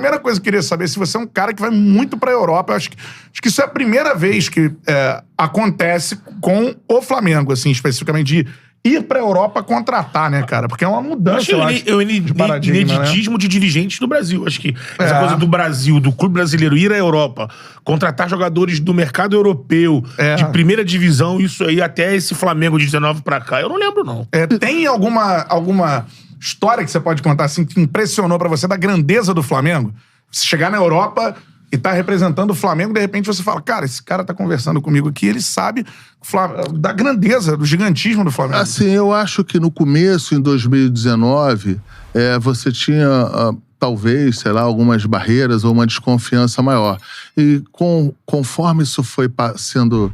primeira coisa que eu queria saber, se você é um cara que vai muito pra Europa, eu acho que isso é a primeira vez que acontece com o Flamengo, assim, especificamente, de ir pra Europa contratar, né, cara? Porque é uma mudança, eu acho, de paradigma, ineditismo, né, de dirigentes do Brasil. Acho que essa coisa do Brasil, do clube brasileiro, ir à Europa, contratar jogadores do mercado europeu, de primeira divisão, isso aí, até esse Flamengo de 19 pra cá, eu não lembro, não. Tem alguma história que você pode contar, assim, que impressionou pra você da grandeza do Flamengo? Você chegar na Europa e tá representando o Flamengo, de repente você fala, cara, esse cara tá conversando comigo aqui, ele sabe da grandeza, do gigantismo do Flamengo. Assim, eu acho que no começo, em 2019, você tinha, talvez, sei lá, algumas barreiras ou uma desconfiança maior. E conforme isso foi sendo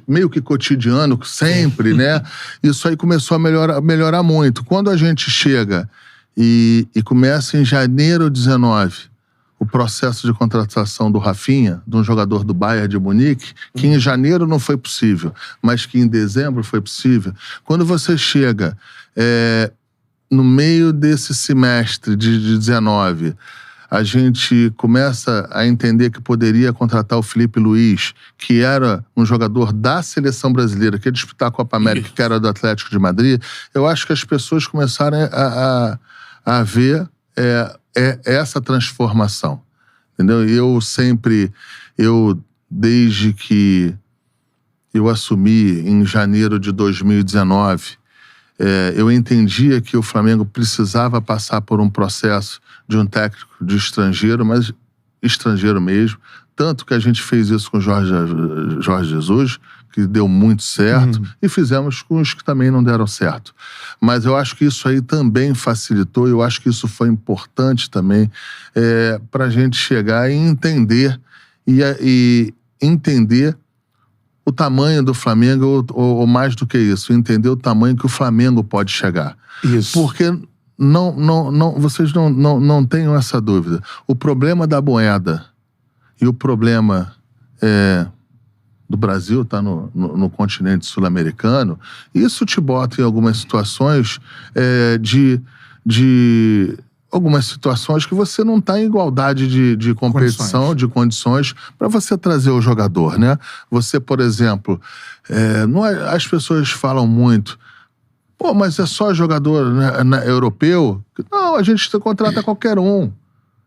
meio que cotidiano, sempre, né? Isso aí começou a melhorar muito. Quando a gente chega e começa em janeiro de 19 o processo de contratação do Rafinha, de um jogador do Bayern de Munique, que em janeiro não foi possível, mas que em dezembro foi possível. Quando você chega no meio desse semestre de 19, a gente começa a entender que poderia contratar o Felipe Luiz, que era um jogador da seleção brasileira, que ia disputar a Copa América, que era do Atlético de Madrid. Eu acho que as pessoas começaram a ver essa transformação, entendeu? Desde que eu assumi em janeiro de 2019, eu entendia que o Flamengo precisava passar por um processo de um técnico de estrangeiro, mas estrangeiro mesmo. Tanto que a gente fez isso com o Jorge Jesus, que deu muito certo, e fizemos com os que também não deram certo. Mas eu acho que isso aí também facilitou, eu acho que isso foi importante também para a gente chegar e entender, e entender o tamanho do Flamengo, ou mais do que isso, entender o tamanho que o Flamengo pode chegar. Isso. Porque vocês não tenham essa dúvida. O problema da moeda e o problema do Brasil, tá no continente sul-americano, isso te bota em algumas situações de algumas situações que você não está em igualdade de competição, de condições para você trazer o jogador, né? Você, por exemplo, as pessoas falam muito, pô, mas é só jogador europeu? Não, a gente contrata qualquer um.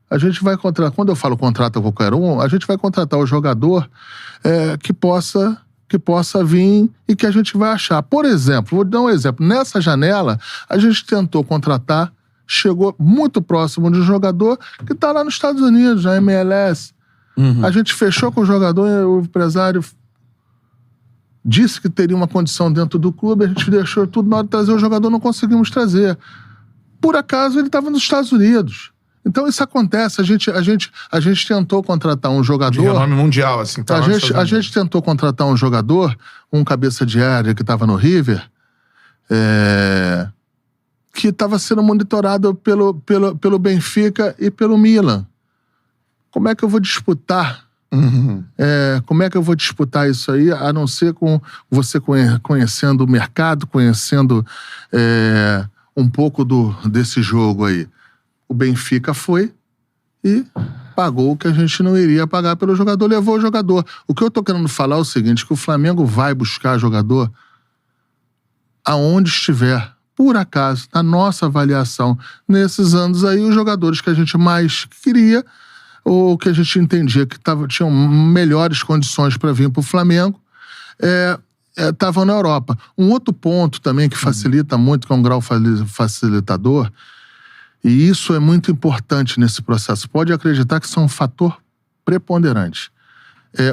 A gente vai contratar, quando eu falo contrata qualquer um, a gente vai contratar o jogador que possa vir e que a gente vai achar. Por exemplo, vou dar um exemplo. Nessa janela, a gente tentou contratar, chegou muito próximo de um jogador que está lá nos Estados Unidos, na MLS. A gente fechou com o jogador, o empresário disse que teria uma condição dentro do clube, a gente deixou tudo, na hora de trazer o jogador não conseguimos trazer. Por acaso ele estava nos Estados Unidos. Então isso acontece, a gente tentou contratar um jogador... De renome mundial, assim. Tá, a gente tentou contratar um jogador, um cabeça de área que estava no River, que estava sendo monitorado pelo Benfica e pelo Milan. Como é que eu vou disputar? Como é que eu vou disputar isso aí, a não ser com você conhecendo o mercado, conhecendo um pouco desse jogo aí. O Benfica foi e pagou o que a gente não iria pagar pelo jogador, levou o jogador. O que eu tô querendo falar é o seguinte, que o Flamengo vai buscar jogador aonde estiver. Por acaso, na nossa avaliação, nesses anos aí, os jogadores que a gente mais queria, ou que a gente entendia que tinham melhores condições para vir para o Flamengo, estavam na Europa. Um outro ponto também que facilita muito, que é um grau facilitador, e isso é muito importante nesse processo. Pode acreditar que isso é um fator preponderante.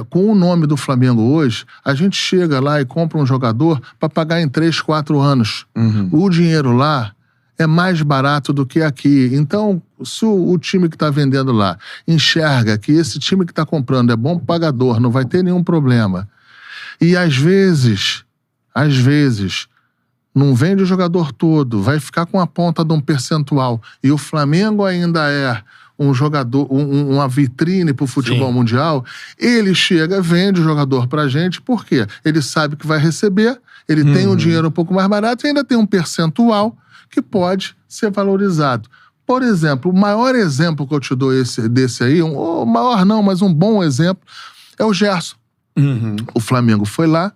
Com o nome do Flamengo hoje, a gente chega lá e compra um jogador para pagar em 3, 4 anos. O dinheiro lá é mais barato do que aqui. Então, se o time que está vendendo lá enxerga que esse time que está comprando é bom pagador, não vai ter nenhum problema. E às vezes, não vende o jogador todo, vai ficar com a ponta de um percentual. E o Flamengo ainda é um jogador, uma vitrine para o futebol mundial, ele chega, vende o jogador pra gente, por quê? Ele sabe que vai receber, ele tem um dinheiro um pouco mais barato e ainda tem um percentual que pode ser valorizado. Por exemplo, o maior exemplo que eu te dou desse aí, o maior não, mas um bom exemplo, é o Gerson. O Flamengo foi lá,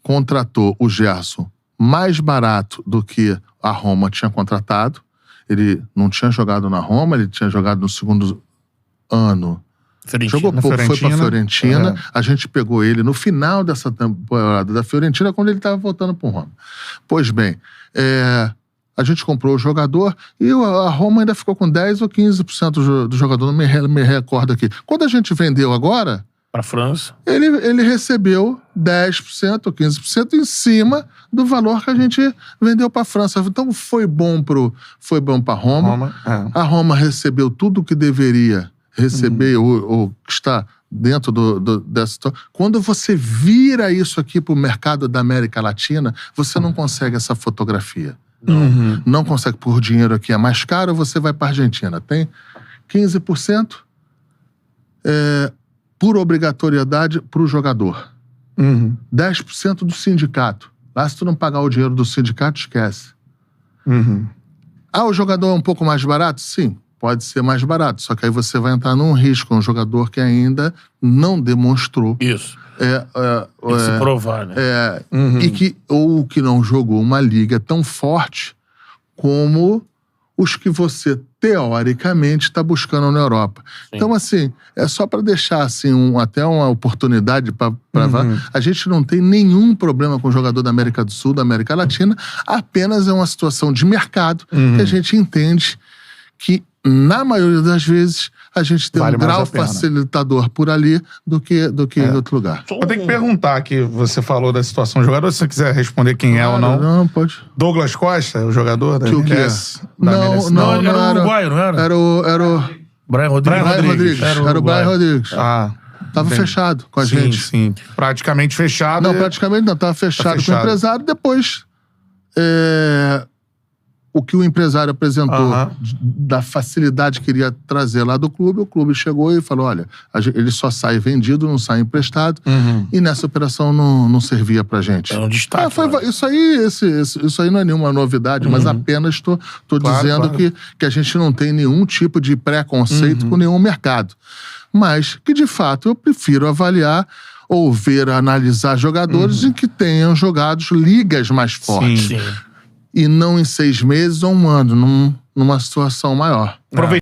contratou o Gerson mais barato do que a Roma tinha contratado. Ele não tinha jogado na Roma, ele tinha jogado no segundo ano. Jogou pouco, foi pra Fiorentina. A gente pegou ele no final dessa temporada da Fiorentina, quando ele estava voltando pro Roma. Pois bem, a gente comprou o jogador e a Roma ainda ficou com 10 ou 15% do jogador, não me recordo aqui. Quando a gente vendeu agora... Pra França. Ele recebeu 10% ou 15% em cima do valor que a gente vendeu pra França. Então foi bom pra Roma. A Roma recebeu tudo o que deveria receber, ou que está dentro dessa situação. Quando você vira isso aqui pro mercado da América Latina, você não consegue essa fotografia. Não consegue. Por dinheiro aqui é mais caro, você vai pra Argentina. Tem 15%. Por obrigatoriedade pro jogador. 10% do sindicato. Lá, se tu não pagar o dinheiro do sindicato, esquece. O jogador é um pouco mais barato? Sim, pode ser mais barato. Só que aí você vai entrar num risco, um jogador que ainda não demonstrou. Isso. Tem que se provar, né? Ou que não jogou uma liga tão forte como os que você, teoricamente, está buscando na Europa. Sim. Então, assim, é só para deixar assim, até uma oportunidade para a gente não tem nenhum problema com o jogador da América do Sul, da América Latina, apenas é uma situação de mercado que a gente entende que, na maioria das vezes, a gente tem um grau facilitador por ali do que em outro lugar. Vou ter que perguntar que você falou da situação do jogador, se você quiser responder quem é ou não. Não, pode. Douglas Costa, o jogador da MLS? Não, era o uruguaio, não era? Era o Brian Rodrigues. Era o Brian Rodrigues. Tava Entendi. Fechado com a gente. Sim. Praticamente fechado. Não, praticamente não. Tava fechado com o empresário. Depois, o que o empresário apresentou da facilidade que iria trazer lá do clube, o clube chegou e falou, olha, ele só sai vendido, não sai emprestado, e nessa operação não servia pra gente. É um destaque. Isso aí não é nenhuma novidade, mas apenas estou dizendo que a gente não tem nenhum tipo de preconceito com nenhum mercado. Mas que, de fato, eu prefiro avaliar ou analisar jogadores em que tenham jogado ligas mais fortes. Sim. E não em 6 meses ou um ano, numa situação maior.